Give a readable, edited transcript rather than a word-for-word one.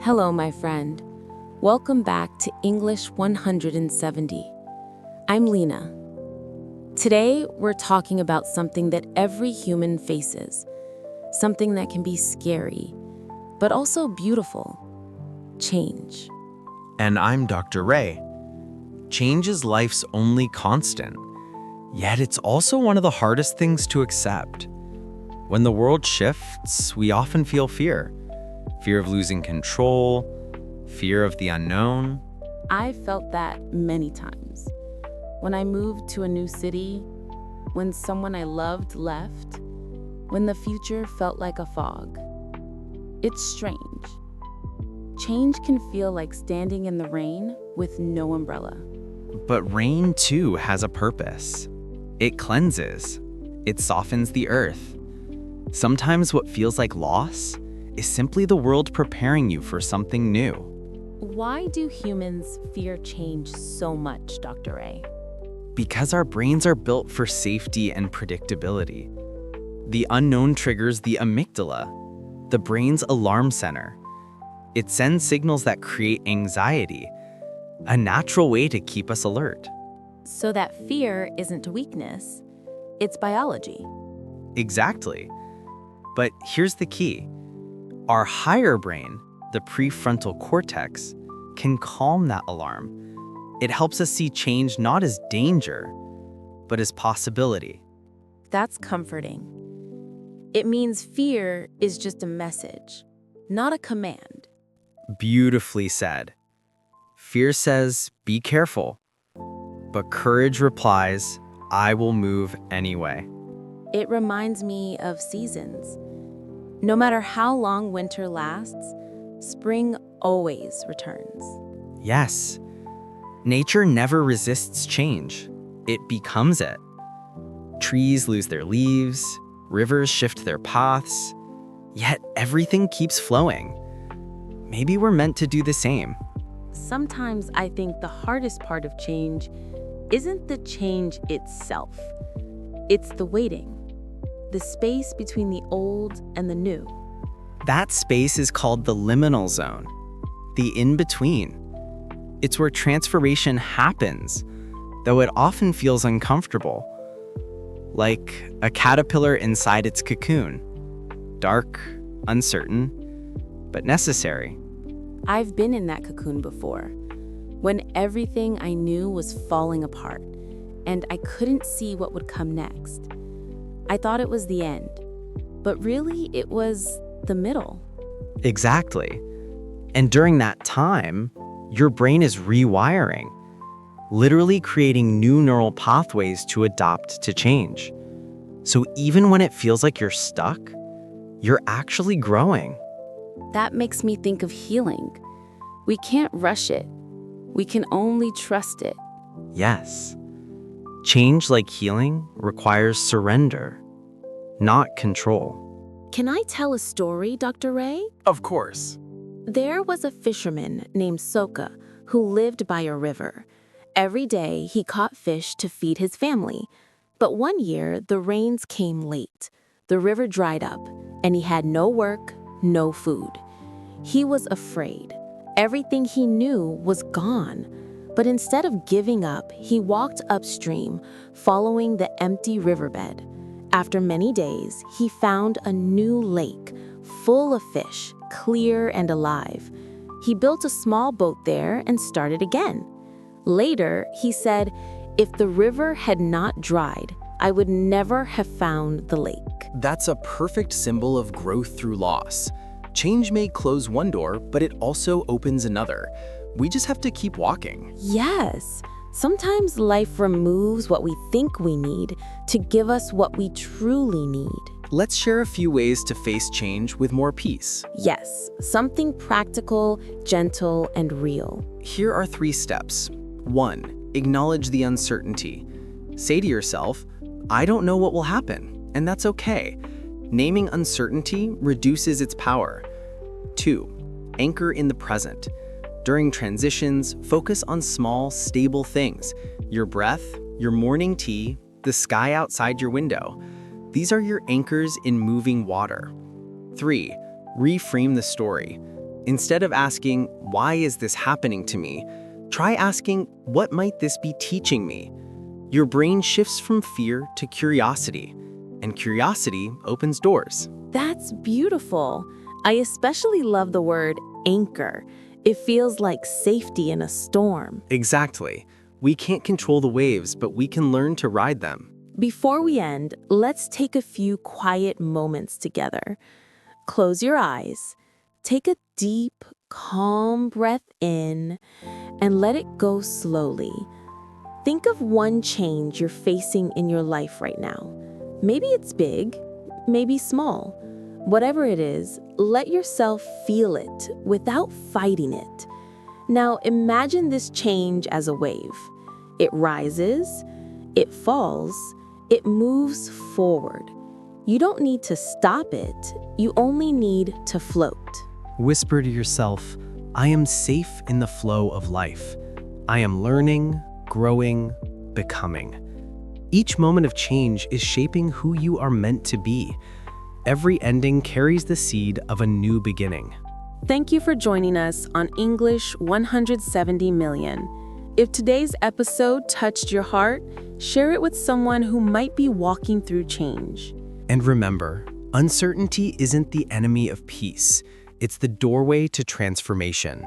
Hello, my friend. Welcome back to English 170. I'm Lena. Today, we're talking about something that every human faces, something that can be scary, but also beautiful: change. And I'm Dr. Ray. Change is life's only constant, yet it's also one of the hardest things to accept. When the world shifts, we often feel fear. Fear of losing control, fear of the unknown. I've felt that many times. When I moved to a new city, when someone I loved left, when the future felt like a fog. It's strange. Change can feel like standing in the rain with no umbrella. But rain too has a purpose. It cleanses. It softens the earth. Sometimes what feels like loss is simply the world preparing you for something new. Why do humans fear change so much, Dr. Ray? Because our brains are built for safety and predictability. The unknown triggers the amygdala, the brain's alarm center. It sends signals that create anxiety, a natural way to keep us alert. So that fear isn't a weakness, it's biology. Exactly. But here's the key. Our higher brain, the prefrontal cortex, can calm that alarm. It helps us see change not as danger, but as possibility. That's comforting. It means fear is just a message, not a command. Beautifully said. Fear says, be careful. But courage replies, I will move anyway. It reminds me of seasons. No matter how long winter lasts, spring always returns. Yes. Nature never resists change. It becomes it. Trees lose their leaves, rivers shift their paths, yet everything keeps flowing. Maybe we're meant to do the same. Sometimes I think the hardest part of change isn't the change itself. It's the waiting, the space between the old and the new. That space is called the liminal zone, the in-between. It's where transformation happens, though it often feels uncomfortable. Like a caterpillar inside its cocoon. Dark, uncertain, but necessary. I've been in that cocoon before, when everything I knew was falling apart, and I couldn't see what would come next. I thought it was the end, but really it was the middle. Exactly. And during that time, your brain is rewiring, literally creating new neural pathways to adapt to change. So even when it feels like you're stuck, you're actually growing. That makes me think of healing. We can't rush it. We can only trust it. Yes. Change, like healing, requires surrender, not control. Can I tell a story, Dr. Ray? Of course. There was a fisherman named Soka who lived by a river. Every day he caught fish to feed his family. But one year the rains came late. The river dried up, and he had no work, no food. He was afraid. Everything he knew was gone. But instead of giving up, he walked upstream, following the empty riverbed. After many days, he found a new lake, full of fish, clear and alive. He built a small boat there and started again. Later, he said, "If the river had not dried, I would never have found the lake." That's a perfect symbol of growth through loss. Change may close one door, but it also opens another. We just have to keep walking. Yes. Sometimes life removes what we think we need to give us what we truly need. Let's share a few ways to face change with more peace. Yes, something practical, gentle, and real. Here are 3 steps. 1. Acknowledge the uncertainty. Say to yourself, I don't know what will happen, and that's okay. Naming uncertainty reduces its power. 2. Anchor in the present. During transitions, focus on small, stable things. Your breath, your morning tea, the sky outside your window. These are your anchors in moving water. 3. Reframe the story. Instead of asking, why is this happening to me? Try asking, what might this be teaching me? Your brain shifts from fear to curiosity, and curiosity opens doors. That's beautiful. I especially love the word anchor. It feels like safety in a storm. Exactly. We can't control the waves, but we can learn to ride them. Before we end, let's take a few quiet moments together. Close your eyes. Take a deep, calm breath in and let it go slowly. Think of one change you're facing in your life right now. Maybe it's big, maybe small. Whatever it is, let yourself feel it without fighting it. Now imagine this change as a wave. It rises, it falls, it moves forward. You don't need to stop it, you only need to float. Whisper to yourself, I am safe in the flow of life. I am learning, growing, becoming. Each moment of change is shaping who you are meant to be. Every ending carries the seed of a new beginning. Thank you for joining us on English 170 Million. If today's episode touched your heart, share it with someone who might be walking through change. And remember, uncertainty isn't the enemy of peace. It's the doorway to transformation.